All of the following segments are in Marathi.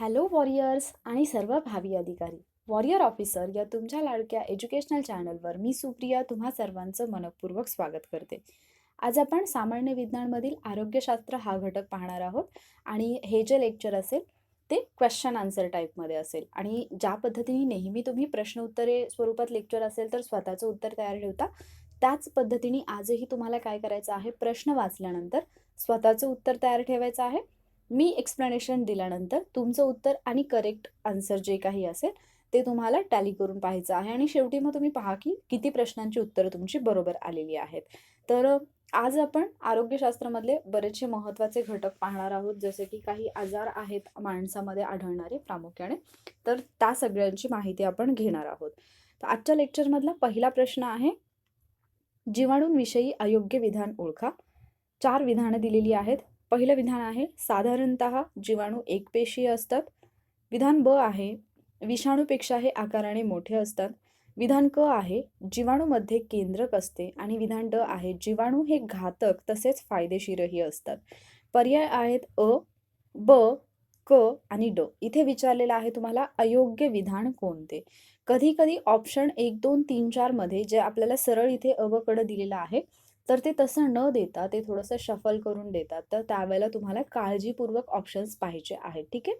हॅलो वॉरियर्स आणि सर्व भावी अधिकारी. वॉरियर ऑफिसर या तुमच्या लाडक्या एज्युकेशनल चॅनलवर मी सुप्रिया तुम्हा सर्वांचं मनपूर्वक स्वागत करते. आज आपण सामान्य विज्ञानमधील आरोग्यशास्त्र हा घटक पाहणार आहोत आणि हे जे लेक्चर असेल ते क्वेश्चन आन्सर टाईपमध्ये असेल आणि ज्या पद्धतीने नेहमी तुम्ही प्रश्न उत्तरे स्वरूपात लेक्चर असेल तर स्वतःचं उत्तर तयार ठेवता, त्याच पद्धतीने आजही तुम्हाला काय करायचं आहे, प्रश्न वाचल्यानंतर स्वतःचं उत्तर तयार ठेवायचं आहे. मी एक्सप्लेनेशन दिल्यानंतर तुमचं उत्तर आणि करेक्ट आन्सर जे काही असेल ते तुम्हाला टॅली करून पाहायचं आहे आणि शेवटी मग तुम्ही पहा की किती प्रश्नांची उत्तरं तुमची बरोबर आलेली आहेत. तर आज आपण आरोग्यशास्त्रामधले बरेचसे महत्त्वाचे घटक पाहणार आहोत, जसे की काही आजार आहेत माणसामध्ये आढळणारे प्रामुख्याने, तर त्या सगळ्यांची माहिती आपण घेणार आहोत. तर आजच्या लेक्चरमधला पहिला प्रश्न आहे, जीवाणूंविषयी अयोग्य विधान ओळखा. 4 विधानं दिलेली आहेत. पहिलं विधान आहे, साधारणतः जीवाणू एकपेशीय असतात. विधान ब आहे, विषाणूपेक्षा हे आकाराने मोठे असतात. विधान क आहे, जीवाणूमध्ये केंद्रक असते. आणि विधान ड आहे, जीवाणू हे घातक तसेच फायदेशीरही असतात. पर्याय आहेत अ, ब, क आणि ड. इथे विचारलेलं आहे तुम्हाला अयोग्य विधान कोणते. कधी कधी ऑप्शन 1, 2, 3, 4 मध्ये जे आपल्याला सरळ इथे अ व कडं दिलेलं आहे, तर ते तसं न देता ते थोडंसं शफल करून देतात. तर त्यावेळेला तुम्हाला काळजीपूर्वक ऑप्शन्स पाहिजे आहेत. ठीक आहे.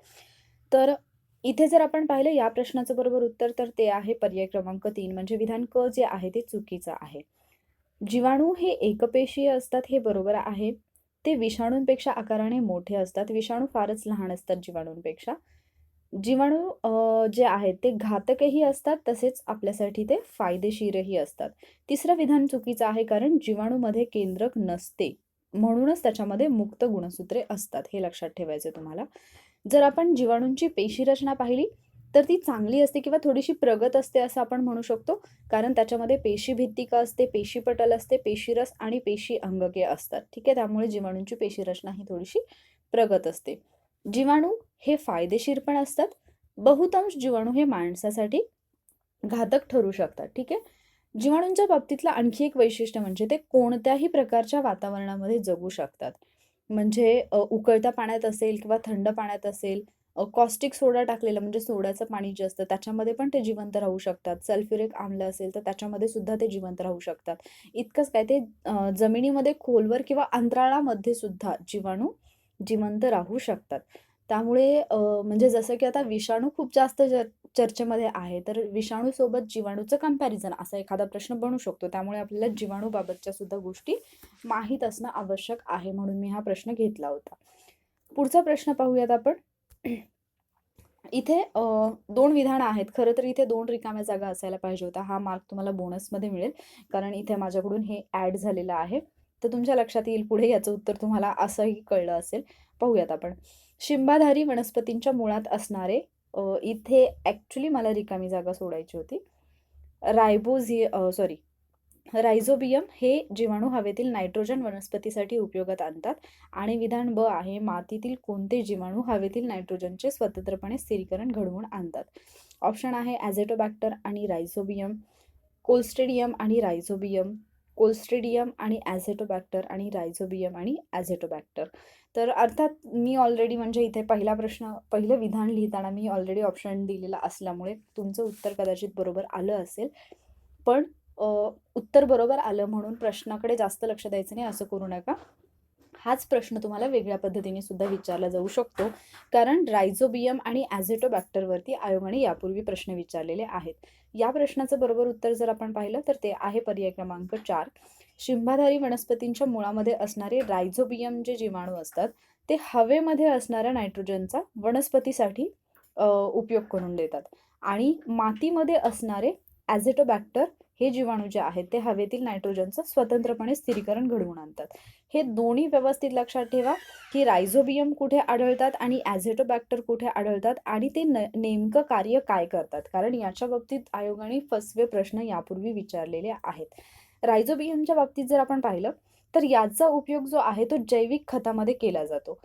तर इथे जर आपण पाहिलं या प्रश्नाचं बरोबर उत्तर, तर ते आहे पर्याय क्रमांक 3, म्हणजे विधान क जे आहे ते चुकीचं आहे. जीवाणू हे एकपेशीय असतात हे बरोबर आहे. ते विषाणूंपेक्षा आकाराने मोठे असतात. विषाणू फारच लहान असतात जीवाणूंपेक्षा. जीवाणू जे आहेत ते घातकही असतात, तसेच आपल्यासाठी ते फायदेशीरही असतात. तिसरं विधान चुकीचं आहे, कारण जीवाणूमध्ये केंद्रक नसते, म्हणूनच त्याच्यामध्ये मुक्त गुणसूत्रे असतात. हे लक्षात ठेवायचं तुम्हाला. जर आपण जीवाणूंची पेशी रचना पाहिली तर ती चांगली असते किंवा थोडीशी प्रगत असते असं आपण म्हणू शकतो, कारण त्याच्यामध्ये पेशीभित्तिका असते, पेशीपटल असते, पेशीरस आणि पेशी अंगके असतात. ठीक आहे. त्यामुळे जीवाणूंची पेशी रचना ही थोडीशी प्रगत असते. जीवाणू हे फायदेशीर पण असतात. बहुतांश जीवाणू हे माणसासाठी घातक ठरू शकतात. ठीक आहे. जीवाणूंच्या बाबतीतलं आणखी एक वैशिष्ट्य म्हणजे ते कोणत्याही प्रकारच्या वातावरणामध्ये जगू शकतात. म्हणजे उकळत्या पाण्यात असेल किंवा थंड पाण्यात असेल, कॉस्टिक सोडा टाकलेलं म्हणजे सोड्याचं पाणी जे असतं त्याच्यामध्ये पण ते जिवंत राहू शकतात. सल्फ्युरिक आम्ल असेल तर त्याच्यामध्ये सुद्धा ते जिवंत राहू शकतात. इतकंच काय, ते जमिनीमध्ये खोलवर किंवा अंतराळामध्ये सुद्धा जीवाणू जिवंत राहू शकतात. त्यामुळे म्हणजे जसं की आता विषाणू खूप जास्त चर्चेमध्ये आहे, तर विषाणूसोबत जीवाणूचं कंपॅरिझन असा एखादा प्रश्न बनू शकतो. त्यामुळे आपल्याला जीवाणूबाबतच्या सुद्धा गोष्टी माहीत असणं आवश्यक आहे, म्हणून मी हा प्रश्न घेतला होता. पुढचा प्रश्न पाहूयात आपण. इथे 2 विधानं आहेत. खरं तर इथे 2 रिकाम्या जागा असायला पाहिजे होत्या. हा मार्क तुम्हाला बोनसमध्ये मिळेल, कारण इथे माझ्याकडून हे ॲड झालेलं आहे. तर तुमच्या लक्षात येईल पुढे याचं उत्तर तुम्हाला असंही कळलं असेल. पाहूयात आपण. शिंबाधारी वनस्पतींच्या मुळात असणारे, इथे ॲक्चुअली मला रिकामी जागा सोडायची होती. रायझोबियम हे जीवाणू हवेतील नायट्रोजन वनस्पतीसाठी उपयोगात आणतात. आणि विधान ब आहे, मातीतील कोणते जीवाणू हवेतील नायट्रोजनचे स्वतंत्रपणे स्थिरीकरण घडवून आणतात. ऑप्शन आहे ॲझेटोबॅक्टर आणि रायझोबियम, कोलस्ट्रिडियम आणि रायझोबियम, कोलस्ट्रिडियम आणि ॲझेटोबॅक्टर आणि रायझोबियम आणि ॲझेटोबॅक्टर. तर अर्थात मी ऑलरेडी म्हणजे इथे पहिलं विधान लिहिताना मी ऑलरेडी ऑप्शन दिलेला असल्यामुळे तुमचं उत्तर कदाचित बरोबर आलं असेल. पण उत्तर बरोबर आलं म्हणून प्रश्नाकडे जास्त लक्ष द्यायचं नाही असं करू नका. हाच प्रश्न तुम्हाला वेगळ्या पद्धतीने सुद्धा विचारला जाऊ शकतो, कारण रायझोबियम आणि ॲझेटोबॅक्टरवरती आयोगाने यापूर्वी प्रश्न विचारलेले आहेत. या प्रश्नाचं बरोबर उत्तर जर आपण पाहिलं तर ते आहे पर्याय क्रमांक 4. शिंबाधारी वनस्पतींच्या मुळामध्ये असणारे रायझोबियम जे जीवाणू असतात ते हवेमध्ये असणाऱ्या नायट्रोजनचा वनस्पतीसाठी उपयोग करून देतात. आणि मातीमध्ये असणारे ॲझेटोबॅक्टर हे जीवाणू जे आहेत ते हवेतील नायट्रोजनचं स्वतंत्रपणे स्थिरीकरण घडवून आणतात. हे दोन्ही व्यवस्थित लक्षात ठेवा की रायझोबियम कुठे आढळतात आणि ॲझेटोबॅक्टर कुठे आढळतात आणि ते नेमकं कार्य काय करतात, कारण याच्या बाबतीत आयोगाने फसवे प्रश्न यापूर्वी विचारलेले आहेत. रायझोबियमच्या बाबतीत जर आपण पाहिलं तर याचा उपयोग जो आहे तो जैविक खतामध्ये केला जातो.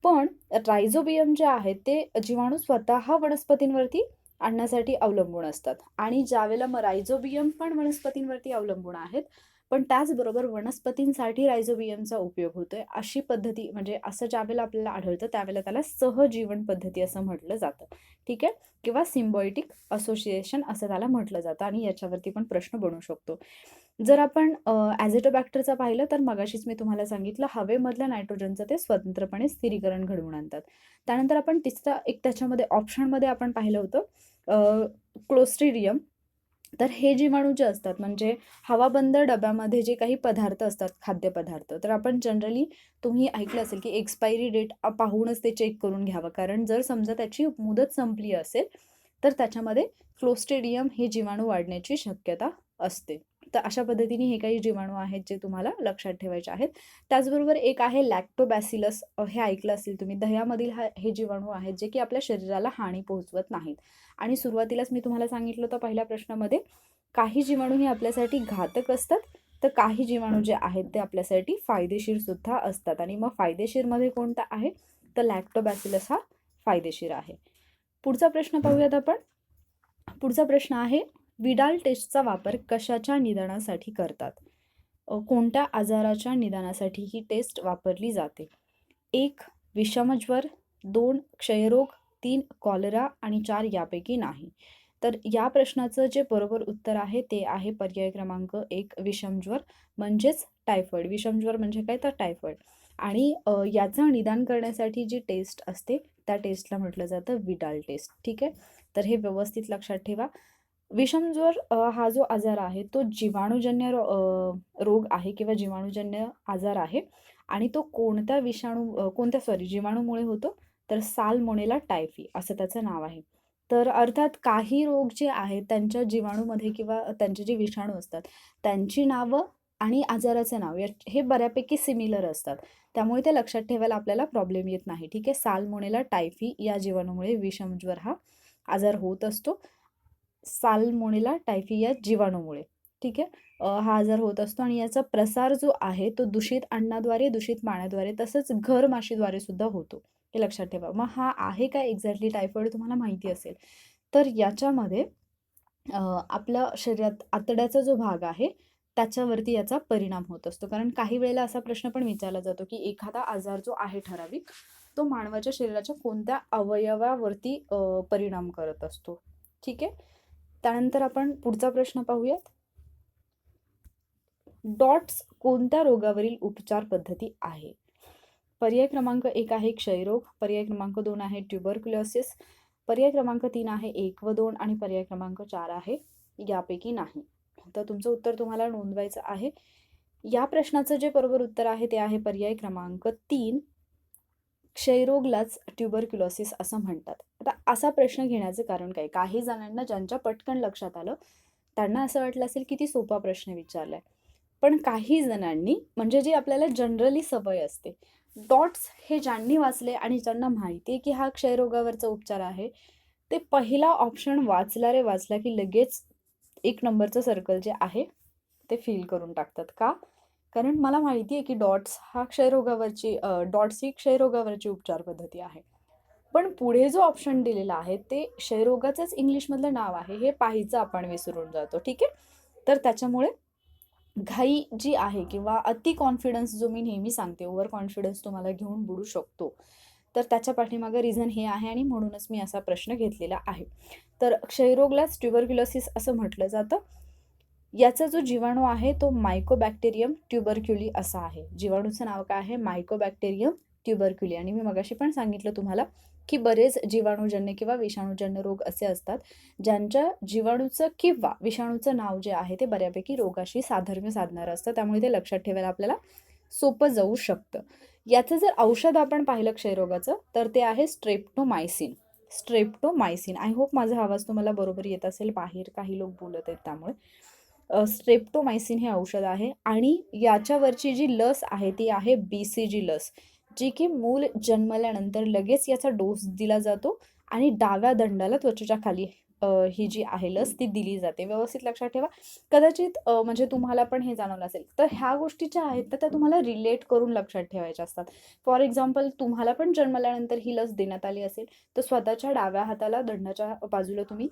पण रायझोबियम जे आहेत ते जीवाणू स्वतः वनस्पतींवरती आणण्यासाठी अवलंबून असतात. आणि ज्यावेळेला मग रायझोबियम पण वनस्पतींवरती अवलंबून आहेत, पण त्याचबरोबर वनस्पतींसाठी रायझोबियमचा उपयोग होतोय अशी पद्धती, म्हणजे असं ज्यावेळेला आपल्याला आढळतं त्यावेळेला त्याला सहजीवन पद्धती असं म्हटलं जातं. ठीक आहे, किंवा सिम्बायोटिक असोसिएशन असं त्याला म्हटलं जातं आणि याच्यावरती पण प्रश्न बनू शकतो. जर आपण ॲझिटोबॅक्टरचा पाहिलं तर मगाशीच मी तुम्हाला सांगितलं हवेमधल्या नायट्रोजनचं ते स्वतंत्रपणे स्थिरीकरण घडवून आणतात. त्यानंतर आपण तिसरा एक त्याच्यामध्ये ऑप्शनमध्ये आपण पाहिलं होतं क्लोस्ट्रिडियम. तर हे जीवाणू जे असतात म्हणजे हवाबंद डब्यामध्ये जे काही पदार्थ असतात, खाद्यपदार्थ, तर आपण जनरली तुम्ही ऐकलं असेल की एक्सपायरी डेट पाहूनच ते चेक करून घ्यावं. कारण जर समजा त्याची मुदत संपली असेल तर त्याच्यामध्ये क्लोस्ट्रिडियम हे जीवाणू वाढण्याची शक्यता असते. तर अशा पद्धतीने हे काही जीवाणू आहेत जे तुम्हाला लक्षात ठेवायचे आहेत. त्याचबरोबर एक आहे लॅक्टोबॅसिलस, हे ऐकलं असेल तुम्ही. दह्यामधील हे जीवाणू आहेत जे की आपल्या शरीराला हानी पोहोचवत नाहीत. आणि सुरुवातीलाच मी तुम्हाला सांगितलं होतं पहिल्या प्रश्नामध्ये, काही जीवाणू हे आपल्यासाठी घातक असतात, तर काही जीवाणू जे आहेत ते आपल्यासाठी फायदेशीर सुद्धा असतात. आणि मग फायदेशीरमध्ये कोणता आहे, तर लॅक्टोबॅसिलस हा फायदेशीर आहे. पुढचा प्रश्न पाहूयात आपण. पुढचा प्रश्न आहे, विडाल टेस्टचा वापर कशाच्या निदानासाठी करतात? कोणत्या आजाराच्या निदानासाठी ही टेस्ट वापरली जाते? 1 विषमज्वर, 2 क्षयरोग, 3 कॉलरा आणि 4 यापैकी नाही. तर या प्रश्नाचं जे बरोबर उत्तर आहे ते आहे पर्याय क्रमांक 1 विषमज्वर म्हणजेच टायफॉइड. विषमज्वर म्हणजे काय, तर टायफॉइड. आणि याचं निदान करण्यासाठी जी टेस्ट असते त्या टेस्टला म्हटलं जातं विडाल टेस्ट. ठीक आहे, तर हे व्यवस्थित लक्षात ठेवा. विषमज्वर हा जो आजार आहे तो जीवाणूजन्य रोग आहे किंवा जीवाणूजन्य आजार आहे. आणि तो कोणत्या जीवाणूमुळे होतो, तर साल्मोनेला टायफी असं त्याचं नाव आहे. तर अर्थात काही रोग जे आहेत त्यांच्या जीवाणूमध्ये किंवा त्यांचे जे विषाणू असतात त्यांची नावं आणि आजाराचं नाव हे बऱ्यापैकी सिमिलर असतात. त्यामुळे ते लक्षात ठेवायला आपल्याला प्रॉब्लेम येत नाही. ठीक आहे, साल्मोनेला टायफी या जीवाणूमुळे विषमज्वर हा आजार होत असतो. साल्मोनेला टायफी या जीवाणूमुळे. ठीक आहे, हा आजार होत असतो आणि याचा प्रसार जो आहे तो दूषित अन्नाद्वारे, दूषित पाण्याद्वारे, तसंच घर माशीद्वारे सुद्धा होतो. हे लक्षात ठेवा. मग हा आहे काय एक्झॅक्टली टायफॉइड तुम्हाला माहिती असेल तर याच्यामध्ये आपल्या शरीरात आतड्याचा जो भाग आहे त्याच्यावरती याचा परिणाम होत असतो. कारण काही वेळेला असा प्रश्न पण विचारला जातो की एखादा आजार जो आहे ठराविक तो मानवाच्या शरीराच्या कोणत्या अवयवावरती परिणाम करत असतो. ठीक आहे, त्यानंतर आपण पुढचा प्रश्न पाहूयात. डॉट्स कोणत्या रोगावरील उपचार पद्धती आहे? पर्याय क्रमांक 1 आहे क्षयरोग, पर्याय क्रमांक 2 आहे ट्युबरक्युलोसिस, पर्याय क्रमांक 3 आहे 1 व 2 आणि पर्याय क्रमांक 4 आहे यापैकी नाही. तर तुमचं उत्तर तुम्हाला नोंदवायचं आहे. या प्रश्नाचं जे बरोबर उत्तर आहे ते आहे पर्याय क्रमांक 3, क्षयरोगलाच ट्युबरक्युलोसिस असं म्हणतात. आता असा प्रश्न घेण्याचं कारण काय, काही जणांना ज्यांच्या पटकन लक्षात आलं त्यांना असं वाटलं असेल की ती सोपा प्रश्न विचारलाय. पण काही जणांनी म्हणजे जी आपल्याला जनरली सवय असते, डॉट्स हे ज्यांनी वाचले आणि ज्यांना माहिती आहे की हा क्षयरोगावरचा उपचार आहे, ते पहिला ऑप्शन वाचला रे वाचला की लगेच 1 नंबरचं सर्कल जे आहे ते फिल करून टाकतात. का? कारण मला माहिती आहे की डॉट्स ही क्षयरोगावरची उपचार पद्धती आहे. पण पुढे जो ऑप्शन दिलेला आहे ते क्षयरोगाचंच इंग्लिशमधलं नाव आहे हे पाहायचं आपण विसरून जातो. ठीक आहे, तर त्याच्यामुळे घाई जी आहे किंवा अति कॉन्फिडन्स जो मी नेहमी सांगते, ओव्हर कॉन्फिडन्स तुम्हाला घेऊन बुडू शकतो. तर त्याच्या पाठीमागे रिझन हे आहे आणि म्हणूनच मी असा प्रश्न घेतलेला आहे. तर क्षयरोगलाच ट्युबरक्युलोसिस असं म्हटलं जातं. याचा जो जीवाणू आहे तो मायकोबॅक्टेरियम ट्युबरक्युली असा आहे. जीवाणूचं नाव काय आहे, मायकोबॅक्टेरियम ट्युबरक्युली. आणि मी मगाशी पण सांगितलं तुम्हाला की बरेच जीवाणूजन्य किंवा विषाणूजन्य रोग असे असतात ज्यांच्या जीवाणूचं किंवा विषाणूचं नाव जे आहे ते बऱ्यापैकी रोगाशी साधर्म्य साधणारं असतं. त्यामुळे ते लक्षात ठेवायला आपल्याला सोपं जाऊ शकतं. याचं जर औषध आपण पाहिलं क्षयरोगाचं तर ते आहे स्ट्रेप्टोमायसिन. स्ट्रेप्टोमायसिन. आय होप माझा आवाज तुम्हाला बरोबर येत असेल. बाहेर काही लोक बोलत आहेत त्यामुळे. स्ट्रेप्टोमायसिन हे औषध आहे आणि याच्यावरची जी लस आहे ती आहे BCG लस, जी की मूल जन्मल्यानंतर लगेच याचा डोस दिला जातो आणि डाव्या दंडाला त्वचेच्या खाली ही जी आहे लस ती दिली जाते. व्यवस्थित लक्षात ठेवा. कदाचित म्हणजे तुम्हाला पण हे जाणवलं असेल. तर ह्या गोष्टी ज्या आहेत तर त्या तुम्हाला रिलेट करून लक्षात ठेवायच्या असतात. फॉर एक्झाम्पल तुम्हाला पण जन्मल्यानंतर ही लस देण्यात आली असेल तर स्वतःच्या डाव्या हाताला दंडाच्या बाजूला तुम्ही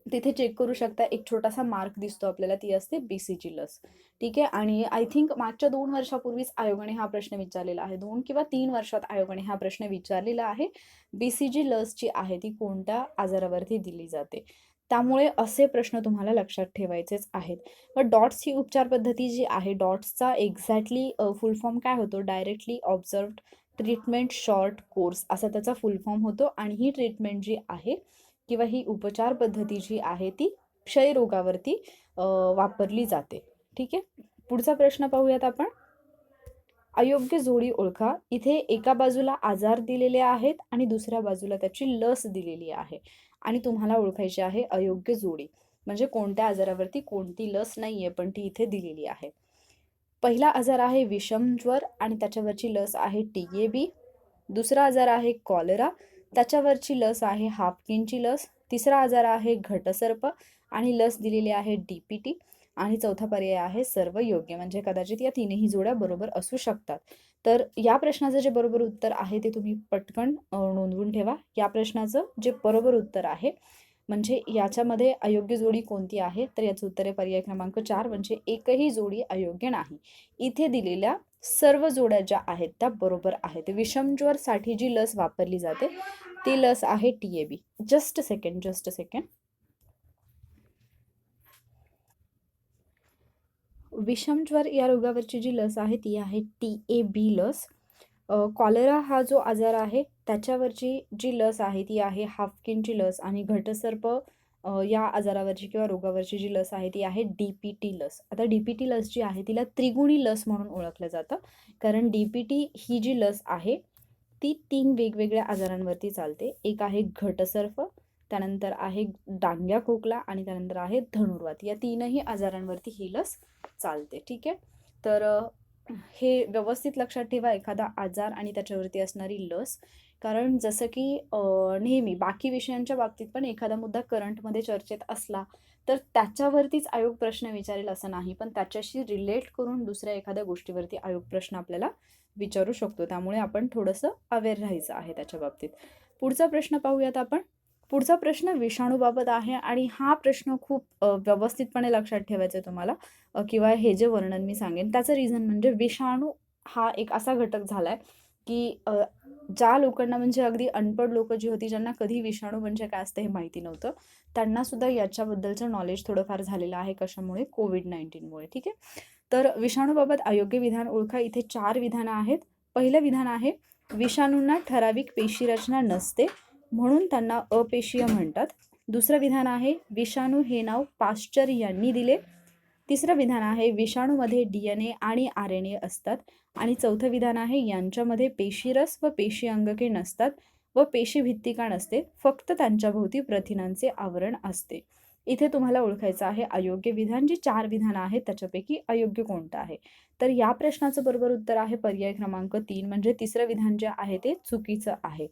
तिथे चेक करू शकता, एक छोटासा मार्क दिसतो आपल्याला, ती असते BCG लस. ठीक आहे. आणि आय थिंक मागच्या 2 वर्षापूर्वीच आयोगाने हा प्रश्न विचारलेला आहे. 2 किंवा 3 वर्षात आयोगाने हा प्रश्न विचारलेला आहे. BCG लस जी आहे ती कोणत्या आजारावरती दिली जाते. त्यामुळे असे प्रश्न तुम्हाला लक्षात ठेवायचेच आहेत. मग डॉट्स ही उपचार पद्धती जी आहे, डॉट्सचा एक्झॅक्टली फुल फॉर्म काय होतो? डायरेक्टली ऑब्झर्व्ड ट्रीटमेंट शॉर्ट कोर्स असा त्याचा फुल फॉर्म होतो. आणि ही ट्रीटमेंट जी आहे किंवा ही उपचार पद्धती जी आहे ती क्षयरोगावरती वापरली जाते. ठीक आहे. पुढचा प्रश्न पाहूयात आपण. अयोग्य जोडी ओळखा. इथे एका बाजूला आजार दिलेले आहेत आणि दुसऱ्या बाजूला त्याची लस दिलेली आहे आणि तुम्हाला ओळखायची आहे अयोग्य जोडी, म्हणजे कोणत्या आजारावरती कोणती लस नाहीये पण ती इथे दिलेली आहे. पहिला आजार आहे विषम ज्वर आणि त्याच्यावरची लस आहे TAB. दुसरा आजार आहे कॉलरा, त्याच्यावरची लस आहे हाफकिनची लस. तिसरा आजार आहे घटसर्प आणि लस दिलेली आहे DPT. आणि चौथा पर्याय आहे सर्व योग्य, म्हणजे कदाचित या तीनही जोड्या बरोबर असू शकतात. तर या प्रश्नाचं जे बरोबर उत्तर आहे ते तुम्ही पटकन नोंदवून ठेवा. या प्रश्नाचं जे बरोबर उत्तर आहे, म्हणजे याच्यामध्ये अयोग्य जोडी कोणती आहे, तर याचं उत्तर आहे पर्याय क्रमांक 4, म्हणजे एकही जोडी अयोग्य नाही. इथे दिलेल्या सर्व जोड्या ज्या आहेत त्या बरोबर आहेत. विषमज्वरसाठी जी लस वापरली जाते ती लस आहे TAB. Just a second. विषमज्वर या रोगावरची जी लस आहे ती आहे TAB लस. कॉलरा हा जो आजार आहे त्याच्यावरची जी लस आहे ती आहे हाफकिनची लस. आणि घटसर्प या आजारावरची किंवा रोगावरची जी लस आहे ती आहे DPT लस. आता DPT लस जी आहे तिला त्रिगुणी लस म्हणून ओळखलं जातं, कारण DPT ही जी लस आहे ती 3 वेगवेगळ्या आजारांवरती चालते. एक आहे घटसर्प, त्यानंतर आहे डांग्या खोकला आणि त्यानंतर आहे धनुर्वात. या तीनही आजारांवरती ही लस चालते. ठीक आहे. तर हे व्यवस्थित लक्षात ठेवा, एखादा आजार आणि त्याच्यावरती असणारी लस. कारण जसं की नेहमी बाकी विषयांच्या बाबतीत पण एखादा मुद्दा करंटमध्ये चर्चेत असला तर त्याच्यावरतीच आयोग प्रश्न विचारेल असं नाही, पण त्याच्याशी रिलेट करून दुसऱ्या एखाद्या गोष्टीवरती आयोग प्रश्न आपल्याला विचारू शकतो. त्यामुळे आपण थोडंसं अवेअर राहायचं आहे त्याच्या बाबतीत. पुढचा प्रश्न पाहूयात आपण. पुढचा प्रश्न विषाणूबाबत आहे आणि हा प्रश्न खूप व्यवस्थितपणे लक्षात ठेवायचा आहे तुम्हाला. किंवा हे जे वर्णन मी सांगेन त्याचं रिझन म्हणजे विषाणू हा एक असा घटक झालाय की ज्या लोकांना, म्हणजे अगदी अनपढ लोक जी होती, ज्यांना कधी विषाणू म्हणजे काय असतं हे माहिती नव्हतं, त्यांना सुद्धा याच्याबद्दलचं नॉलेज थोडंफार झालेलं आहे. कशामुळे? कोविड-19मुळे. ठीक आहे. तर विषाणूबाबत अयोग्य विधान ओळखा. इथे 4 विधानं आहेत. पहिलं विधान आहे विषाणूंना ठराविक पेशीरचना नसते म्हणून त्यांना अपेशीय म्हणतात. दुसरं विधान आहे विषाणू हे नाव पाश्चर यांनी दिले. तिसरं विधान आहे विषाणूमध्ये DNA आणि RNA असतात. आणि चौथं विधान आहे यांच्यामध्ये पेशीरस व पेशी अंगके नसतात व पेशीभित्तिका नसते, फक्त त्यांच्या भोवती प्रथिनांचे आवरण असते. इथे तुम्हाला ओळखायचं आहे अयोग्य विधान. जी 4 विधानं आहेत त्याच्यापैकी अयोग्य कोणतं आहे. तर या प्रश्नाचं बरोबर उत्तर आहे पर्याय क्रमांक 3, म्हणजे तिसरं विधान जे आहे ते चुकीचं आहे.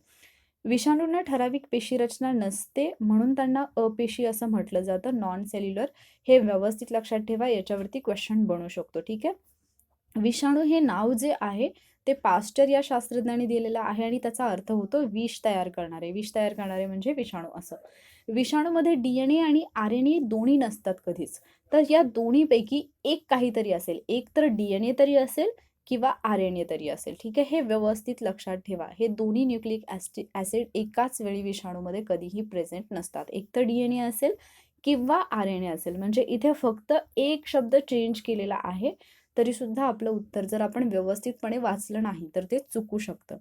विषाणूंना ठराविक पेशीरचना नसते म्हणून त्यांना अपेशी असं म्हटलं जातं, नॉन सेल्युलर. हे व्यवस्थित लक्षात ठेवा, याच्यावरती क्वेश्चन बनू शकतो. ठीक आहे. विषाणू हे नाव जे आहे ते पास्टर या शास्त्रज्ञांनी दिलेलं आहे आणि त्याचा अर्थ होतो विष तयार करणारे. विष तयार करणारे म्हणजे विषाणू असं. विषाणूमध्ये DNA आणि RNA दोन्ही नसतात कधीच. तर या दोन्हीपैकी एक काहीतरी असेल, एक तर DNA तरी असेल किंवा RNA तरी असेल. ठीक आहे. हे व्यवस्थित लक्षात ठेवा. हे दोन्ही न्यूक्लिक ॲसिड एकाच वेळी विषाणूमध्ये कधीही प्रेझेंट नसतात. एक तर DNA असेल किंवा RNA असेल. म्हणजे इथे फक्त एक शब्द चेंज केलेला आहे, तरी सुद्धा आपलं उत्तर जर आपण व्यवस्थितपणे वाचलं नाही तर ते चुकू शकतं.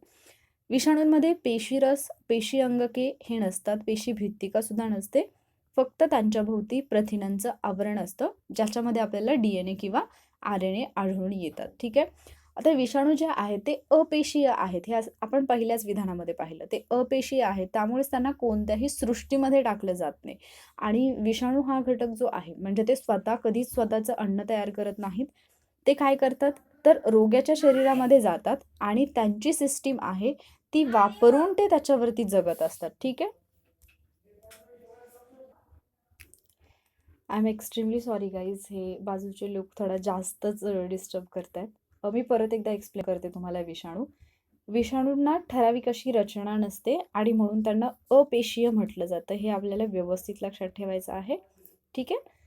विषाणूंमध्ये पेशीरस, पेशी अंगके हे नसतात, पेशी भित्तिका सुद्धा नसते, फक्त त्यांच्या भोवती प्रथिनांचं आवरण असतं, ज्याच्यामध्ये आपल्याला DNA किंवा RNA आढळून येतात. ठीक आहे. आता विषाणू जे आहेत ते अपेशीय आहेत, हे आपण पहिल्याच विधानामध्ये पाहिलं. ते अपेशीय आहेत, त्यामुळेच त्यांना कोणत्याही सृष्टीमध्ये टाकलं जात नाही. आणि विषाणू हा घटक जो आहे, म्हणजे ते स्वतः कधीच स्वतःचं अन्न तयार करत नाहीत. ते काय करतात तर रोग्याच्या शरीरामध्ये जातात आणि त्यांची सिस्टीम आहे ती वापरून ते त्याच्यावरती जगत असतात. ठीक आहे. I am extremely sorry guys, हे बाजूचे लोक थोडा जास्तच डिस्टर्ब करतायत. मी परत एकदा एक्सप्लेन करते तुम्हाला विषाणू. विषाणूंना ठराविक अशी रचना नसते आणि म्हणून त्यांना अपेशीय म्हटलं जातं. हे आपल्याला व्यवस्थित लक्षात ठेवायचं आहे. ठीक आहे.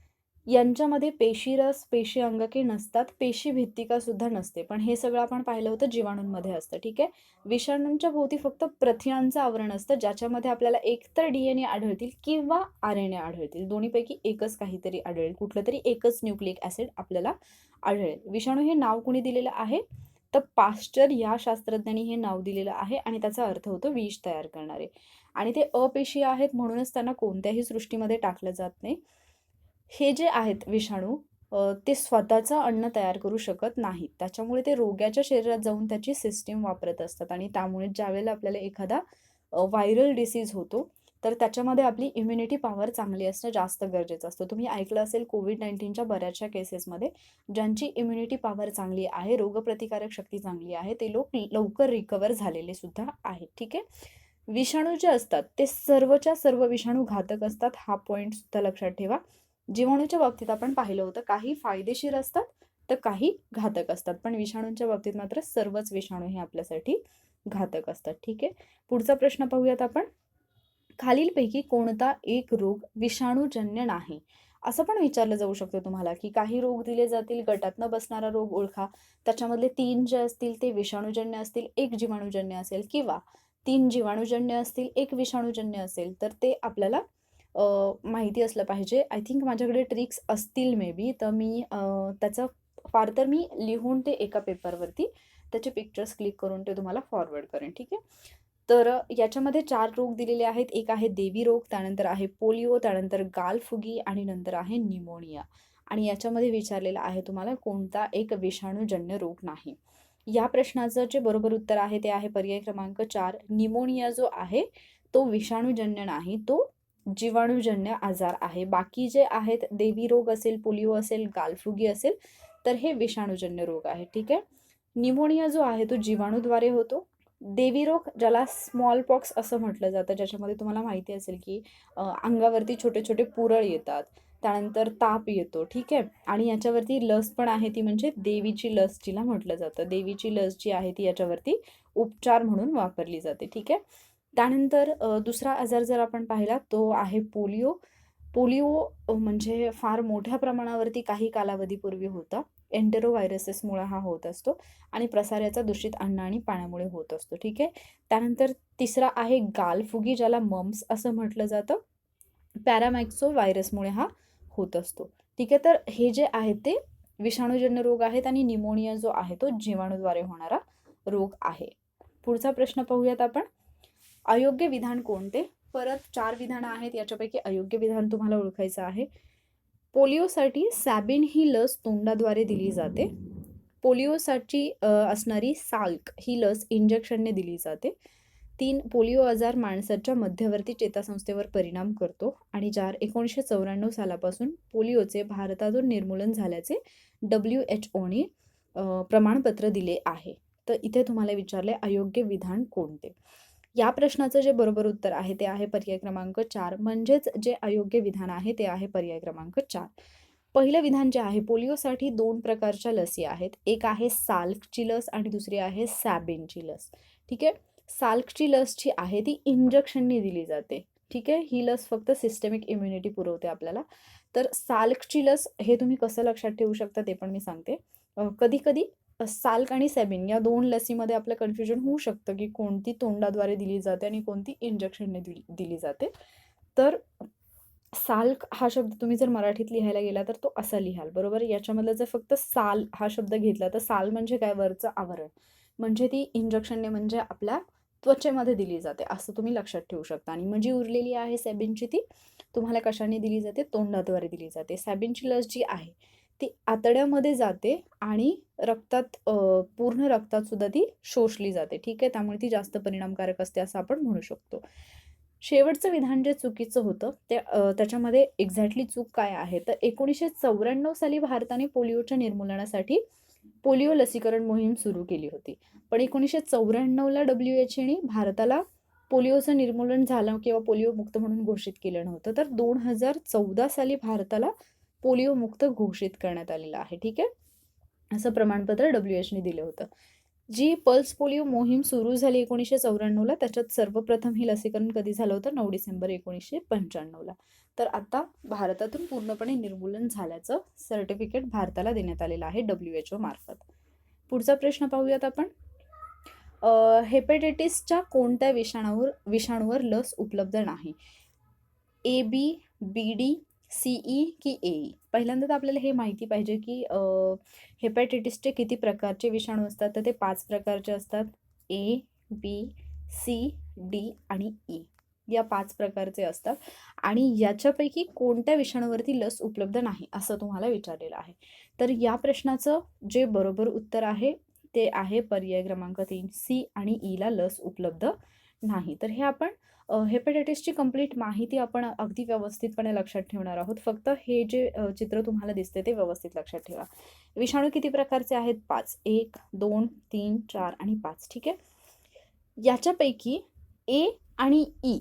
यांच्यामध्ये पेशीरस, पेशी अंगके नसतात, पेशी भित्तिका सुद्धा नसते. पण हे सगळं आपण पाहिलं होतं जीवाणूंमध्ये असतं. ठीक आहे. विषाणूंच्या भोवती फक्त प्रथिनांचं आवरण असतं, ज्याच्यामध्ये आपल्याला एकतर DNA आढळतील किंवा RNA आढळतील. दोन्हीपैकी एकच काहीतरी आढळेल. कुठलं तरी एकच न्यूक्लिक ॲसिड आपल्याला आढळेल. विषाणू हे नाव कोणी दिलेलं आहे? तर पाश्चर या शास्त्रज्ञांनी हे नाव दिलेलं आहे आणि त्याचा अर्थ होतो विष तयार करणारे. आणि ते अपेशीय आहेत म्हणूनच त्यांना कोणत्याही सृष्टीमध्ये टाकलं जात नाही. हे जे आहेत विषाणू ते स्वतःचं अन्न तयार करू शकत नाहीत. त्याच्यामुळे ते रोग्याच्या शरीरात जाऊन त्याची सिस्टीम वापरत असतात आणि त्यामुळे ज्यावेळेला आपल्याला एखादा व्हायरल डिसीज होतो, तर त्याच्यामध्ये आपली इम्युनिटी पॉवर चांगली असणं जास्त गरजेचं असतं. तुम्ही ऐकलं असेल कोविड-19च्या बऱ्याचशा केसेसमध्ये ज्यांची इम्युनिटी पॉवर चांगली आहे, रोगप्रतिकारक शक्ती चांगली आहे, ते लोक लवकर रिकव्हर झालेले सुद्धा आहेत. ठीक आहे. विषाणू जे असतात ते सर्वच्या सर्व विषाणू घातक असतात. हा पॉईंट सुद्धा लक्षात ठेवा. जीवाणूच्या बाबतीत आपण पाहिलं होतं काही फायदेशीर असतात तर काही घातक असतात. पण विषाणूंच्या बाबतीत मात्र सर्वच विषाणू हे आपल्यासाठी घातक असतात. ठीक आहे. पुढचा प्रश्न पाहूयात आपण. खालीलपैकी कोणता एक रोग विषाणूजन्य नाही? असं पण विचारलं जाऊ शकतं तुम्हाला, की काही रोग दिले जातील, गटातनं बसणारा रोग ओळखा. त्याच्यामधले 3 जे असतील ते विषाणूजन्य असतील, 1 जीवाणूजन्य असेल किंवा 3 जीवाणूजन्य असतील, 1 विषाणूजन्य असेल. तर ते आपल्याला माहिती असलं पाहिजे. आय थिंक माझ्याकडे ट्रिक्स असतील मे बी. तर मी त्याचं फार तर मी लिहून ते एका पेपरवरती त्याचे पिक्चर्स क्लिक करून ते तुम्हाला फॉरवर्ड करेन. ठीक आहे. तर याच्यामध्ये 4 रोग दिलेले आहेत. एक आहे देवी रोग, त्यानंतर आहे पोलिओ, त्यानंतर गालफुगी आणि नंतर आहे निमोनिया. आणि याच्यामध्ये विचारलेलं आहे तुम्हाला कोणता एक विषाणूजन्य रोग नाही. या प्रश्नाचं जे बरोबर उत्तर आहे ते आहे पर्याय क्रमांक 4. निमोनिया जो आहे तो विषाणूजन्य नाही, तो जीवाणूजन्य आजार आहे. बाकी जे आहेत देवी रोग असेल, पोलिओ असेल, गालफुगी असेल, तर हे विषाणूजन्य रोग आहेत. ठीक आहे. निमोनिया जो आहे तो जीवाणूद्वारे होतो. देवी रोग ज्याला स्मॉल पॉक्स असं म्हटलं जातं, ज्याच्यामध्ये तुम्हाला माहिती असेल की अंगावरती छोटे छोटे पुरळ येतात, त्यानंतर ताप येतो. ठीक आहे. आणि याच्यावरती लस पण आहे, ती म्हणजे देवीची लस जिला म्हटलं जातं. देवीची लस जी आहे ती याच्यावरती उपचार म्हणून वापरली जाते. ठीक आहे. त्यानंतर दुसरा आजार जर आपण पाहिला तो आहे पोलिओ. पोलिओ म्हणजे फार मोठ्या प्रमाणावरती काही कालावधीपूर्वी होता. एन्टेरोव्हायरसेसमुळे हा होत असतो आणि प्रसार याचा दूषित अन्न आणि पाण्यामुळे होत असतो. ठीक आहे. त्यानंतर तिसरा आहे गालफुगी, ज्याला मम्स असं म्हटलं जातं. पॅरामायक्सो व्हायरसमुळे हा होत असतो. ठीक आहे. तर हे जे आहेत ते विषाणूजन्य रोग आहेत आणि निमोनिया जो आहे तो जीवाणूद्वारे होणारा रोग आहे. पुढचा प्रश्न पाहूयात आपण. अयोग्य विधान कोणते? परत 4 विधानं आहेत, याच्यापैकी अयोग्य विधान तुम्हाला ओळखायचं आहे. पोलिओसाठी सॅबिन ही लस तोंडाद्वारे दिली जाते. पोलिओसाठी असणारी साल्क ही लस इंजेक्शनने दिली जाते. 3 पोलिओ आजार माणसाच्या मध्यवर्ती चेतासंस्थेवर परिणाम करतो आणि 4 1994 सालापासून पोलिओचे भारतातून निर्मूलन झाल्याचे WHO ने प्रमाणपत्र दिले आहे. तर इथे तुम्हाला विचारले अयोग्य विधान कोणते? या प्रश्नाचं जे बरोबर उत्तर आहे ते आहे पर्याय क्रमांक 4. म्हणजेच जे अयोग्य विधान आहे ते आहे पर्याय क्रमांक 4. पहिलं विधान जे आहे, पोलिओसाठी 2 प्रकारच्या लसी आहेत. एक आहे साल्कची लस आणि दुसरी आहे सॅबिनची लस. ठीक आहे. साल्कची लस जी आहे ती इंजेक्शनने दिली जाते. ठीक आहे. ही लस फक्त सिस्टमिक इम्युनिटी पुरवते आपल्याला. तर साल्कची लस हे तुम्ही कसं लक्षात ठेवू शकता ते पण मी सांगते. कधी-कधी साल्क आणि सॅबिन या 2 लसीमध्ये आपलं कन्फ्युजन होऊ शकतं, की कोणती तोंडाद्वारे दिली जाते आणि कोणती इंजेक्शनने दिली जाते. तर साल्क हा शब्द तुम्ही जर मराठीत लिहायला गेला तर तो असा लिहाल, बरोबर. याच्यामधलं जर फक्त साल हा शब्द घेतला तर साल म्हणजे काय? वरचं आवरण. म्हणजे ती इंजेक्शनने म्हणजे आपल्या त्वचेमध्ये दिली जाते असं तुम्ही लक्षात ठेवू शकता. आणि मग जी उरलेली आहे सॅबिनची ती तुम्हाला कशाने दिली जाते? तोंडाद्वारे दिली जाते. सॅबिनची लस जी आहे ती आतड्यामध्ये जाते आणि रक्तात पूर्ण रक्तात सुद्धा ती शोषली जाते. ठीक आहे. त्यामुळे ती जास्त परिणामकारक असते असं आपण म्हणू शकतो. शेवटचं विधान जे चुकीचं होतं ते त्याच्यामध्ये एक्झॅक्टली चूक काय आहे? तर 1994 साली भारताने पोलिओच्या निर्मूलनासाठी पोलिओ लसीकरण मोहीम सुरू केली होती. पण 1994ला WHO ने भारताला पोलिओचं निर्मूलन झालं किंवा पोलिओ मुक्त म्हणून घोषित केलं नव्हतं. तर 2014 साली भारताला पोलिओ मुक्त घोषित करण्यात आलेलं आहे. ठीक आहे. असं प्रमाणपत्र WHO ने दिलं होतं. जी पल्स पोलिओ मोहीम सुरू झाली 1994ला, त्याच्यात सर्वप्रथम हे लसीकरण कधी झालं होतं? 9 डिसेंबर 1995ला. तर आता भारतातून पूर्णपणे निर्मूलन झाल्याचं सर्टिफिकेट भारताला देण्यात आलेलं आहे WHO मार्फत. पुढचा प्रश्न पाहूयात आपण. हेपॅटायटिसच्या कोणत्या विषाणूवर लस उपलब्ध नाही? AB, BD, CE की AE? पहिल्यांदा तर आपल्याला हे माहिती पाहिजे की हेपॅटायटिसचे किती प्रकारचे विषाणू असतात? तर ते 5 प्रकारचे असतात. A, B, C, D आणि E या 5 प्रकारचे असतात आणि याच्यापैकी कोणत्या विषाणूवरती लस उपलब्ध नाही असं तुम्हाला विचारलेलं आहे. तर या प्रश्नाचं जे बरोबर उत्तर आहे ते आहे पर्याय क्रमांक 3 C आणि E ला लस उपलब्ध नाही. तर हे आपण हेपॅटायटिसची कंप्लीट माहिती आपण अगदी व्यवस्थितपणे लक्षात ठेवणार आहोत. फक्त हे जे चित्र तुम्हाला दिसते ते व्यवस्थित लक्षात ठेवा. विषाणू किती प्रकारचे आहेत? 5. 1, 2, 3, 4 आणि 5. ठीक आहे. याच्यापैकी ए आणि ई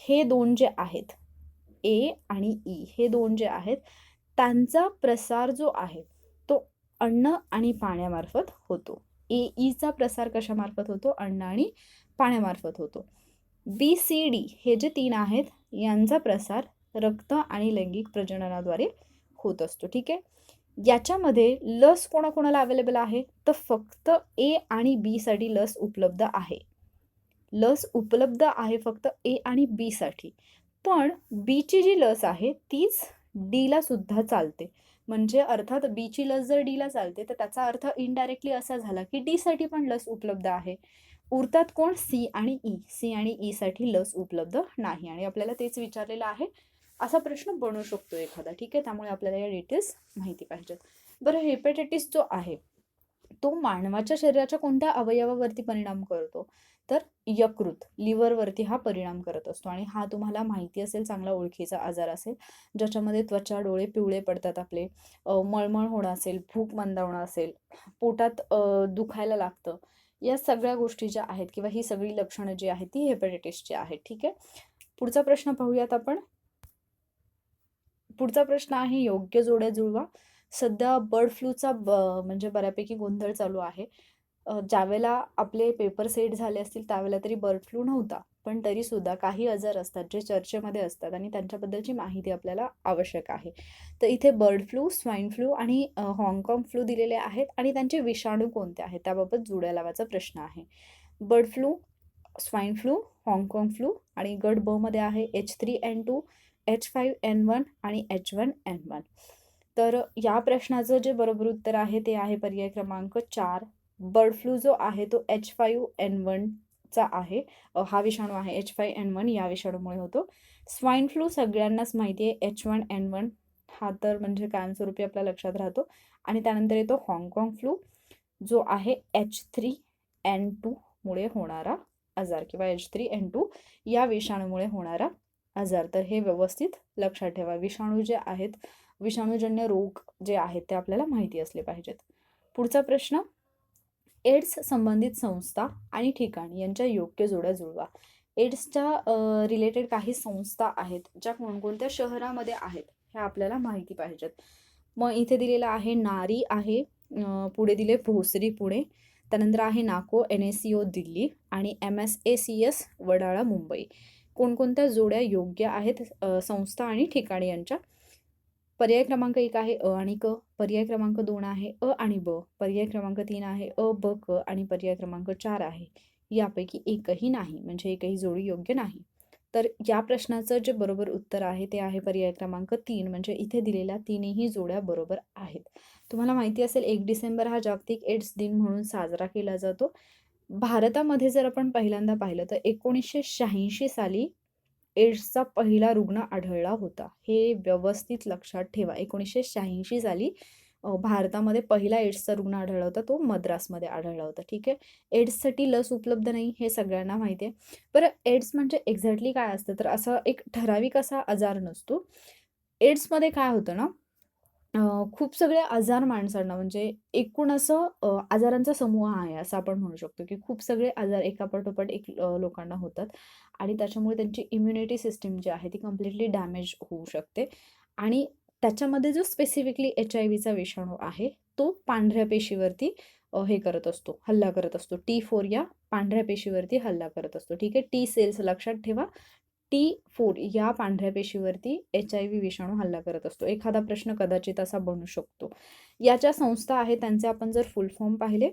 हे दोन जे आहेत, ए आणि ई हे दोन जे आहेत, त्यांचा प्रसार जो आहे तो अन्न आणि पाण्यामार्फत होतो. ईचा प्रसार कशामार्फत होतो? अन्न आणि पाण्यामार्फत होतो. बी सी डी हे जे 3 आहेत यांचा प्रसार रक्त आणि लैंगिक प्रजननाद्वारे होत असतो. ठीक आहे. याच्यामध्ये लस कोणाकोणाला अवेलेबल आहे? तर फक्त ए आणि बी साठी लस उपलब्ध आहे. लस उपलब्ध आहे फक्त ए आणि बी साठी. पण बीची जी लस आहे तीच डीला सुद्धा चालते. म्हणजे अर्थात बीची लस जर डीला चालते तर त्याचा अर्थ इनडायरेक्टली असा झाला की डी साठी पण लस उपलब्ध आहे. उरतात कोण? सी आणि ई. सी आणि ई साठी लस उपलब्ध नाही आणि आपल्याला तेच विचारलेलं आहे. असा प्रश्न बनू शकतो एखादा. ठीक आहे. त्यामुळे आपल्याला या डिटेल्स माहिती पाहिजेत. बरं, हेपॅटायटिस जो आहे तो मानवाच्या शरीराच्या कोणत्या अवयवावरती परिणाम करतो? तर यकृत, लिव्हरवरती हा परिणाम करत असतो आणि हा तुम्हाला माहिती असेल, चांगला ओळखीचा आजार असेल, ज्याच्यामध्ये त्वचा, डोळे पिवळे पडतात आपले, मळमळ होणं असेल, भूक मंदावणं असेल, पोटात दुखायला लागतं. या सगळ्या गोष्टी ज्या आहेत किंवा ही सगळी लक्षणं जी आहेत ती हेपॅटायटिसची आहेत. ठीक आहे. पुढचा प्रश्न पाहूयात आपण. पुढचा प्रश्न आहे योग्य जोड्या जुळवा. सध्या बर्ड फ्लूचा म्हणजे बऱ्यापैकी गोंधळ चालू आहे. ज्यावेळेला आपले पेपर सेट झाले असतील त्यावेळेला तरी बर्ड फ्लू नव्हता. पण तरीसुद्धा काही आजार असतात जे चर्चेमध्ये असतात आणि त्यांच्याबद्दलची माहिती आपल्याला आवश्यक आहे. तर इथे बर्ड फ्लू, स्वाईन फ्लू आणि हाँगकाँग फ्लू दिलेले आहेत आणि त्यांचे विषाणू कोणते आहेत त्याबाबत जोड्या लावायचा प्रश्न आहे. बर्ड फ्लू, स्वाईन फ्लू, हाँगकाँग फ्लू आणि गट ब मध्ये आहे H3N2, H5N1 आणि H1N1. तर या प्रश्नाचं जे बरोबर उत्तर आहे ते आहे पर्याय क्रमांक 4. बर्ड फ्लू जो आहे तो H5N1 चा आहे. हा विषाणू आहे H5N1 या विषाणूमुळे होतो. स्वाईन फ्लू सगळ्यांनाच माहिती आहे H1N1 हा तर म्हणजे कायमस्वरूपी आपल्या लक्षात राहतो. आणि त्यानंतर येतो हाँगकाँग फ्लू जो आहे H3N2 मुळे होणारा आजार किंवा H3N2 या विषाणूमुळे होणारा आजार. तर हे व्यवस्थित लक्षात ठेवा. विषाणू जे आहेत, विषाणूजन्य रोग जे आहेत ते आपल्याला माहिती असले पाहिजेत. पुढचा प्रश्न, एड्स संबंधित संस्था आणि ठिकाण यांच्या योग्य जोड्या जुळवा. एड्सच्या रिलेटेड काही संस्था आहेत ज्या कोणकोणत्या शहरामध्ये आहेत ह्या आपल्याला माहिती पाहिजेत. मग इथे दिलेलं आहे नारी आहे, पुढे दिले भोसरी पुणे, त्यानंतर आहे नाको NACO दिल्ली आणि MSACS वडाळा मुंबई. कोणकोणत्या जोड्या योग्य आहेत संस्था आणि ठिकाणी यांच्या? पर्याय क्रमांक 1 आहे अ आणि क, पर्याय क्रमांक 2 आहे अ आणि ब, पर्याय क्रमांक 3 आहे अ ब क आणि पर्याय क्रमांक 4 आहे यापैकी एकही नाही, म्हणजे एकही जोडी योग्य नाही. तर या प्रश्नाचं जे बरोबर उत्तर आहे ते आहे पर्याय क्रमांक 3, म्हणजे इथे दिलेल्या तीनही जोड्या बरोबर आहेत. तुम्हाला माहिती असेल 1 डिसेंबर हा जागतिक एड्स दिन म्हणून साजरा केला जातो. भारतामध्ये जर आपण पहिल्यांदा पाहिलं तर 1986 साली एड्सचा पहिला रुग्ण आढळला होता. हे व्यवस्थित लक्षात ठेवा. 1986 साली भारतामध्ये पहिला एड्सचा रुग्ण आढळला होता. तो मद्रासमध्ये आढळला होता. ठीक आहे. एड्ससाठी लस उपलब्ध नाही हे सगळ्यांना माहिती आहे. बरं, एड्स म्हणजे एक्झॅक्टली काय असतं? तर असा एक ठराविक असा आजार नसतो. एड्समध्ये काय होतं ना, खूप सगळे आजार माणसांना म्हणजे एकूण असं आजारांचा समूह आहे असं आपण म्हणू शकतो, की खूप सगळे आजार एकापाठोपाठ एक लोकांना होतात आणि त्याच्यामुळे त्यांची इम्युनिटी सिस्टीम जी आहे ती कम्प्लिटली डॅमेज होऊ शकते आणि त्याच्यामध्ये जो स्पेसिफिकली HIV चा विषाणू आहे तो पांढऱ्या पेशीवरती हे करत असतो, हल्ला करत असतो. T4 या पांढऱ्या पेशीवरती हल्ला करत असतो. ठीक आहे. टी सेल्स लक्षात ठेवा. T4 या पांढऱ्या पेशीवरती HIV विषाणू हल्ला करत असतो. एखादा प्रश्न कदाचित असा बनू शकतो. याच्या संस्था आहेत त्यांचे आपण जर फुल फॉर्म पाहिले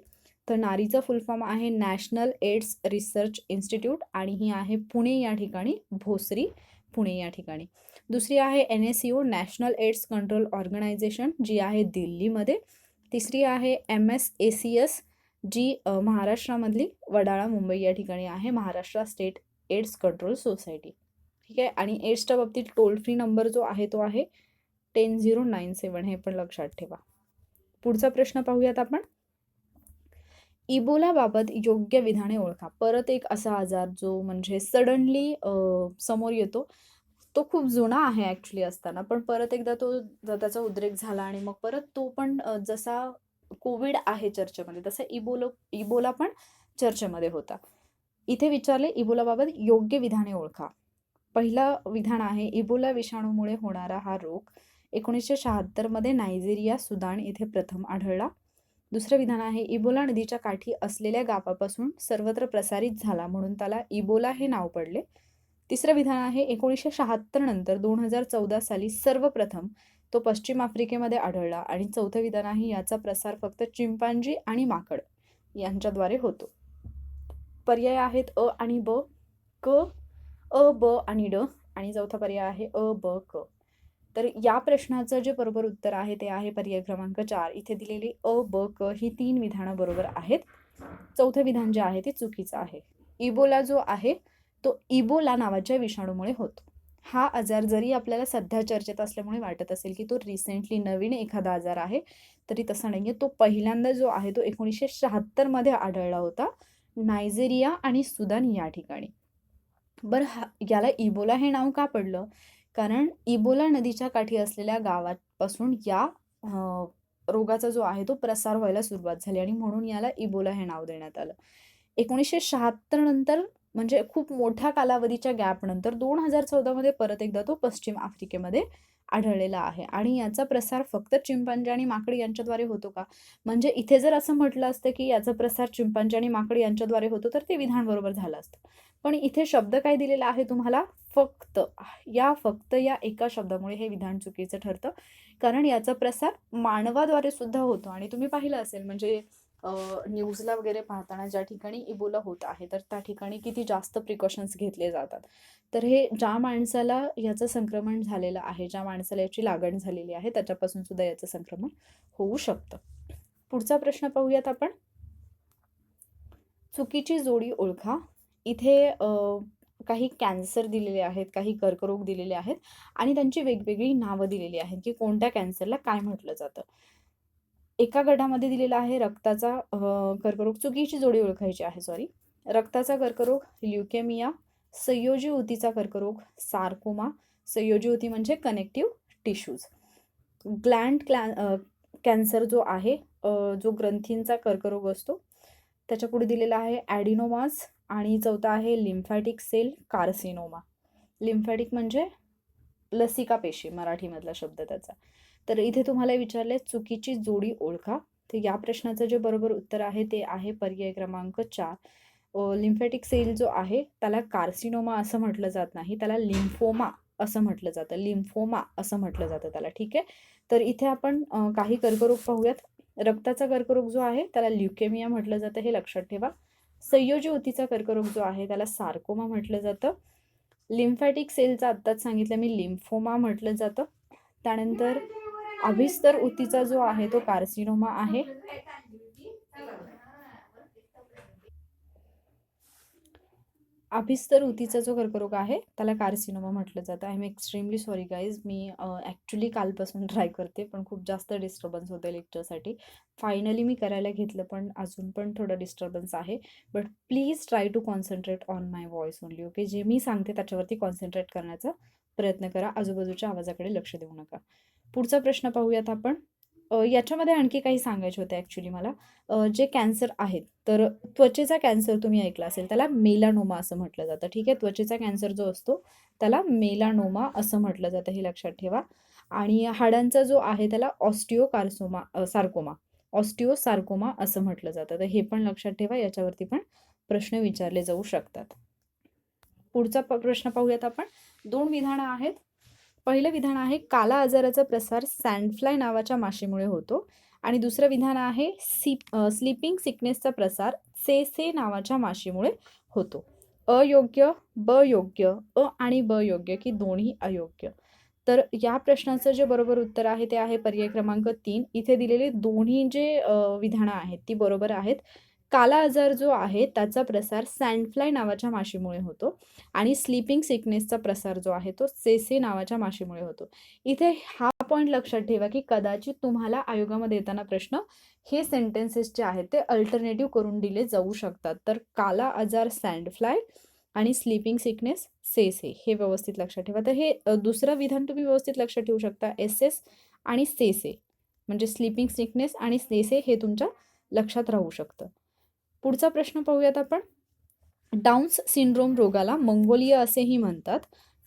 तर नारीचं फुल फॉर्म आहे नॅशनल एड्स रिसर्च इन्स्टिट्यूट आणि ही आहे पुणे या ठिकाणी, भोसरी पुणे या ठिकाणी. दुसरी आहे NSCO national AIDS control organisation जी आहे दिल्लीमध्ये. तिसरी आहे MSACS जी महाराष्ट्रामधली वडाळा मुंबई या ठिकाणी आहे, Maharashtra state AIDS control society. ठीक आहे. आणि एड्सच्या बाबतीत टोल फ्री नंबर जो आहे तो आहे 10097, हे पण लक्षात ठेवा. पुढचा प्रश्न पाहूयात आपण. इबोलाबाबत योग्य विधाने ओळखा. परत एक असा आजार जो म्हणजे सडनली समोर येतो. तो खूप जुना आहे ॲक्च्युली असताना, पण परत एकदा तो त्याचा उद्रेक झाला आणि मग परत तो पण जसा कोविड आहे चर्चेमध्ये तसा इबोला पण चर्चेमध्ये होता. इथे विचारले इबोलाबाबत योग्य विधाने ओळखा. पहिलं विधान आहे इबोला विषाणूमुळे होणारा हा रोग 1976 मध्ये नायजेरिया, सुदान येथे प्रथम आढळला. दुसरं विधान आहे इबोला नदीच्या काठी असलेल्या गावापासून सर्वत्र प्रसारित झाला म्हणून त्याला इबोला हे नाव पडले. तिसरं विधान आहे 1976 नंतर 2014 साली सर्वप्रथम तो पश्चिम आफ्रिकेमध्ये आढळला. आणि चौथं विधान आहे याचा प्रसार फक्त चिंपांजी आणि माकड यांच्याद्वारे होतो. पर्याय आहेत अ आणि ब, क, अ, ब आणि ड, आणि चौथा पर्याय आहे अ, ब, क. तर या प्रश्नाचं जे बरोबर उत्तर आहे ते आहे पर्याय क्रमांक 4. इथे दिलेली अ, ब, क ही 3 विधानं बरोबर आहेत. चौथं विधान जे आहे ते चुकीचं आहे. इबोला जो आहे तो इबोला नावाच्या विषाणूमुळे होतो. हा आजार जरी आपल्याला सध्या चर्चेत असल्यामुळे वाटत असेल की तो रिसेंटली नवीन एखादा आजार आहे, तरी तसा नाहीये. तो पहिल्यांदा जो आहे तो 1976 मध्ये आढळला होता, नायजेरिया आणि सुदान या ठिकाणी. बरं, याला इबोला हे नाव का पडलं? कारण इबोला नदीच्या काठी असलेल्या गावापासून या रोगाचा जो आहे तो प्रसार व्हायला सुरुवात झाली आणि म्हणून याला इबोला हे नाव देण्यात आलं. 1976 नंतर म्हणजे खूप मोठ्या कालावधीच्या गॅप नंतर 2014 मध्ये परत एकदा तो पश्चिम आफ्रिकेमध्ये आढळलेला आहे. आणि याचा प्रसार फक्त चिंपांजी आणि माकड यांच्याद्वारे होतो का? म्हणजे इथे जर असं म्हटलं असतं की याचा प्रसार चिंपांजी आणि माकड यांच्याद्वारे होतो तर ते विधान बरोबर झालं असतं. पण इथे शब्द काय दिलेला आहे तुम्हाला? फक्त. फक्त या एका शब्दामुळे हे विधान चुकीचं ठरतं. कारण याचा प्रसार मानवाद्वारे सुद्धा होतो. आणि तुम्ही पाहिलं असेल म्हणजे न्यूजला वगैरे पाहताना ज्या ठिकाणी इबोला होत आहे तर त्या ठिकाणी किती जास्त प्रिकॉशन्स घेतले जातात. तर हे ज्या माणसाला याचं संक्रमण झालेलं आहे, ज्या माणसाला याची लागण झालेली आहे त्याच्यापासून सुद्धा याचं संक्रमण होऊ शकतं. पुढचा प्रश्न पाहूयात आपण. चुकीची जोडी ओळखा. इथे काही कॅन्सर दिलेले आहेत, काही कर्करोग दिलेले आहेत आणि त्यांची वेगवेगळी नावं दिलेली आहेत की कोणत्या कॅन्सरला काय म्हटलं जातं. एका गटामध्ये दिलेला आहे रक्ताचा कर्करोग. चुकीची जोडी ओळखायची आहे, सॉरी. रक्ताचा कर्करोग, ल्युकेमिया, संयोजी ऊतीचा कर्करोग, सार्कोमा. संयोजी ऊती म्हणजे कनेक्टिव्ह टिश्यूज. कॅन्सर जो आहे, जो ग्रंथींचा कर्करोग असतो. त्याच्या पुढे दिलेला आहे ॲडिनोमास आणि चौथा आहे लिम्फॅटिक सेल कार्सिनोमा. लिम्फॅटिक म्हणजे लसिका पेशी, मराठीमधला शब्द त्याचा. तर इथे तुम्हाला विचारले चुकीची जोडी ओळखा. तर या प्रश्नाचं जे बरोबर उत्तर आहे ते आहे पर्याय क्रमांक 4. लिम्फॅटिक सेल जो आहे त्याला कार्सिनोमा असं म्हटलं जात नाही, त्याला लिम्फोमा असं म्हटलं जातं. लिम्फोमा असं म्हटलं जातं त्याला. ठीक आहे. तर इथे आपण काही कर्करोग पाहूयात. रक्ताचा कर्करोग जो आहे त्याला ल्युकेमिया म्हटलं जातं, हे लक्षात ठेवा. संयोजी ऊतीचा कर्करोग जो आहे त्याला सार्कोमा म्हटलं जातं. लिम्फॅटिक सेलचा आत्ताच सांगितलं मी, लिम्फोमा म्हटलं जातं. त्यानंतर अभिस्तर ऊतीचा जो आहे तो कार्सिनोमा आहे. अभिस्तर ऊतीचा जो कर्करोग आहे त्याला कार्सिनोमा म्हटलं जातं. I am extremely sorry guys, me actually कालपासून ट्राय करते पण खूप जास्त डिस्टर्बन्स होतं लेक्चरसाठी. फायनली मी करायला घेतलं पण अजून पण थोडं डिस्टर्बन्स आहे. But please try to concentrate on my voice only. Okay, जे मी सांगते त्याच्यावरती कॉन्सन्ट्रेट करण्याचा प्रयत्न करा, आजूबाजूच्या आवाजाकडे लक्ष देऊ नका. पुढचा प्रश्न पाहूयात आपण. याच्यामध्ये आणखी काही सांगायचे होते ॲक्च्युली मला. जे कॅन्सर आहेत, तर त्वचेचा कॅन्सर तुम्ही ऐकला असेल त्याला मेलानोमा असं म्हटलं जातं. ठीक आहे, त्वचेचा कॅन्सर जो असतो त्याला मेलानोमा असं म्हटलं जातं, हे लक्षात ठेवा. आणि हाडांचा जो आहे त्याला सार्कोमा. ऑस्टिओसार्कोमा असं म्हटलं जातं. तर हे पण लक्षात ठेवा, याच्यावरती पण प्रश्न विचारले जाऊ शकतात. पुढचा प्रश्न पाहूयात आपण. 2 विधानं आहेत. पहिलं विधान आहे काला आजाराचा प्रसार सँडफ्लाय नावाच्या माशीमुळे होतो आणि दुसरं विधान आहे स्लीपिंग सिकनेसचा प्रसार सेसे नावाच्या माशीमुळे होतो. अयोग्य, ब योग्य, आणि ब योग्य की दोन्ही अयोग्य? तर या प्रश्नाचं जे बरोबर उत्तर आहे ते आहे पर्याय क्रमांक 3. इथे दिलेले दोन्ही जे विधानं आहेत ती बरोबर आहेत. काला आजार जो आहे त्याचा प्रसार सँडफ्लाय नावाच्या माशीमुळे होतो आणि स्लीपिंग सिकनेसचा प्रसार जो आहे तो सेसे नावाच्या माशीमुळे होतो. इथे हा पॉईंट लक्षात ठेवा की कदाचित तुम्हाला आयोगामध्ये येताना प्रश्न हे सेंटेन्सेस जे आहेत ते अल्टरनेटिव्ह करून दिले जाऊ शकतात. तर काला आजार सँडफ्लाय आणि स्लीपिंग सिकनेस सेसे हे व्यवस्थित लक्षात ठेवा. तर हे दुसरं विधान तुम्ही व्यवस्थित लक्षात ठेवू शकता. एसएस आणि सेसे म्हणजे स्लीपिंग सिकनेस आणि सेसे हे तुमच्या लक्षात राहू शकतं. पुढचा प्रश्न पाहूयात आपण. डाऊन्स सिंड्रोम रोगाला मंगोलिया असेही म्हणतात.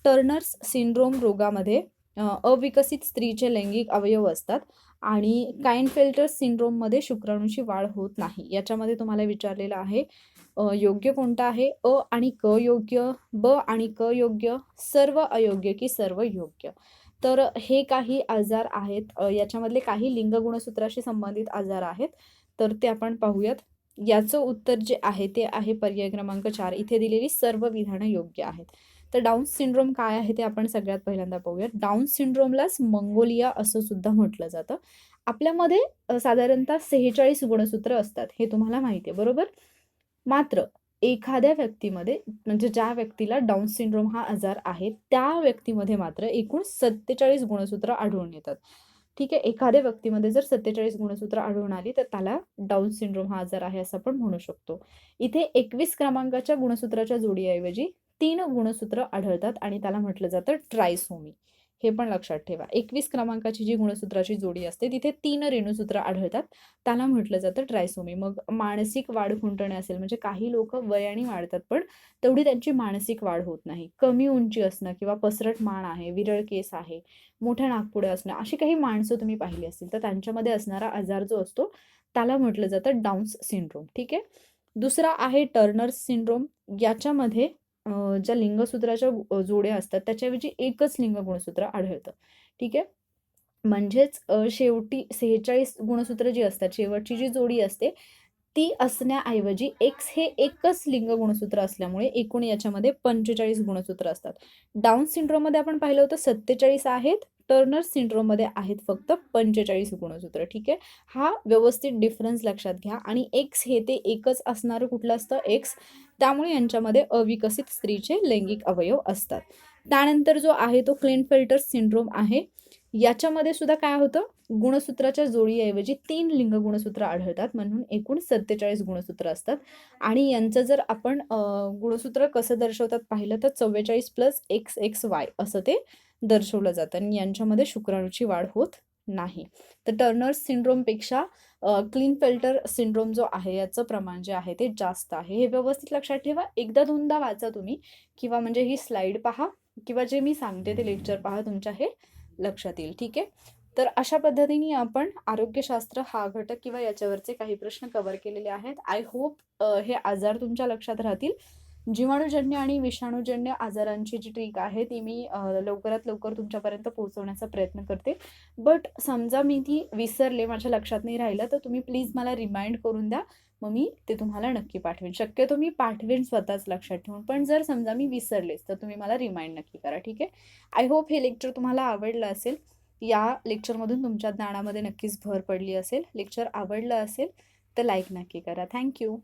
टर्नर्स सिंड्रोम रोगामध्ये अविकसित स्त्रीचे लैंगिक अवयव असतात आणि काइनफेल्टर सिंड्रोममध्ये शुक्राणूची वाढ होत नाही. याच्यामध्ये तुम्हाला विचारलेलं आहे योग्य कोणता आहे? अ आणि क योग्य, ब आणि क योग्य, सर्व अयोग्य की सर्व योग्य? तर हे काही आजार आहेत, याच्यामधले काही लिंग गुणसूत्राशी संबंधित आजार आहेत. तर ते आपण पाहूयात. याचं उत्तर जे आहे ते आहे पर्याय क्रमांक 4. इथे दिलेली सर्व विधानं योग्य आहेत. तर डाऊन सिंड्रोम काय आहे ते आपण सगळ्यात पहिल्यांदा पाहूयात. डाऊन सिंड्रोमलाच मंगोलिया असं सुद्धा म्हटलं जातं. आपल्यामध्ये साधारणतः 46 गुणसूत्र असतात, हे तुम्हाला माहिती आहे बरोबर. मात्र एखाद्या व्यक्तीमध्ये म्हणजे ज्या व्यक्तीला डाऊन सिंड्रोम हा आजार आहे त्या व्यक्तीमध्ये मात्र एकूण 47 गुणसूत्र आढळून येतात. ठीक आहे, एखाद्या व्यक्तीमध्ये जर 47 गुणसूत्र आढळून आली तर त्याला डाऊन सिंड्रोम हा आजार आहे असं आपण म्हणू शकतो. इथे 21 क्रमांकाच्या गुणसूत्राच्या जोडीऐवजी 3 गुणसूत्र आढळतात आणि त्याला म्हटलं जातं ट्रायसोमी. हे पण लक्षात ठेवा. 21 क्रमांकाची जी गुणसूत्राची जोडी असते तिथे 3 रेणुसूत्र आढळतात, त्याला म्हटलं जातं ट्रायसोमी. मग मानसिक वाढ खुंटणे असेल म्हणजे काही लोक वयाने वाढतात पण तेवढी त्यांची मानसिक वाढ होत नाही. कमी उंची असणं किंवा पसरट मान आहे, विरळ केस आहे, मोठ्या नागपुड्या असणं, अशी काही माणसं तुम्ही पाहिली असतील तर त्यांच्यामध्ये असणारा आजार जो असतो त्याला म्हटलं जातं डाऊन्स सिंड्रोम. ठीक आहे. दुसरा आहे टर्नर्स सिंड्रोम. याच्यामध्ये ज्या लिंगसूत्राच्या जोड्या असतात त्याच्याऐवजी एकच लिंग गुणसूत्र आढळतं. ठीक आहे. म्हणजेच शेवटी 46 गुणसूत्र जी असतात, शेवटची जी जोडी असते ती असण्याऐवजी एक्स हे एकच लिंग गुणसूत्र असल्यामुळे एकूण याच्यामध्ये 45 गुणसूत्र असतात. डाऊन सिंड्रोममध्ये आपण पाहिलं होतं 47 आहेत, टर्नर सिंड्रोममध्ये आहेत फक्त 45 गुणसूत्र. ठीक आहे. हा व्यवस्थित डिफरन्स लक्षात घ्या. आणि एक्स हे ते एकच असणारं कुठलं असतं? एक्स. त्यामुळे यांच्यामध्ये अविकसित स्त्रीचे लैंगिक अवयव असतात. त्यानंतर जो आहे तो क्लिनफेल्टर सिंड्रोम आहे. याच्यामध्ये सुद्धा काय होतं? गुणसूत्राच्या जोडीऐवजी 3 लिंग गुणसूत्र आढळतात म्हणून एकूण 47 गुणसूत्र असतात. आणि यांचं जर आपण गुणसूत्र कसं दर्शवतात पाहिलं तर 44 + XXY असं ते दर्शवलं जातं आणि यांच्यामध्ये शुक्राणूची वाढ होत नाही. तर टर्नर्स सिंड्रोमपेक्षा क्लिनफेल्टर सिंड्रोम जो आहे याचं प्रमाण जे आहे ते जास्त आहे. हे व्यवस्थित लक्षात ठेवा. एकदा दोनदा वाचा तुम्ही किंवा म्हणजे ही स्लाईड पहा किंवा जे मी सांगते ते लेक्चर पहा, तुमच्या हे लक्षात येईल. ठीक आहे. तर अशा पद्धतीने आपण आरोग्यशास्त्र हा घटक किंवा याच्यावरचे काही प्रश्न कव्हर केलेले आहेत. आय होप हे आजार तुमच्या लक्षात राहतील. जीवाणूजन्य आणि विषाणूजन्य आजारांची जी ट्रिक आहे ती मी लवकरात लवकर तुमच्यापर्यंत पोहोचवण्याचा प्रयत्न करते. बट समजा मी ती विसरले, माझ्या लक्षात नाही राहिलं, तर तुम्ही प्लीज मला रिमाइंड करून द्या, मग मी ते तुम्हाला नक्की पाठवेन. शक्यतो मी पाठवेन स्वतःच लक्षात ठेवून, पण जर समजा मी विसरलेच तर तुम्ही मला रिमाइंड नक्की करा. ठीक आहे. आय होप हे लेक्चर तुम्हाला आवडलं असेल. या लेक्चरमधून तुमच्या ज्ञानामध्ये नक्कीच भर पडली असेल. लेक्चर आवडलं असेल तर लाईक नक्की करा. थँक्यू.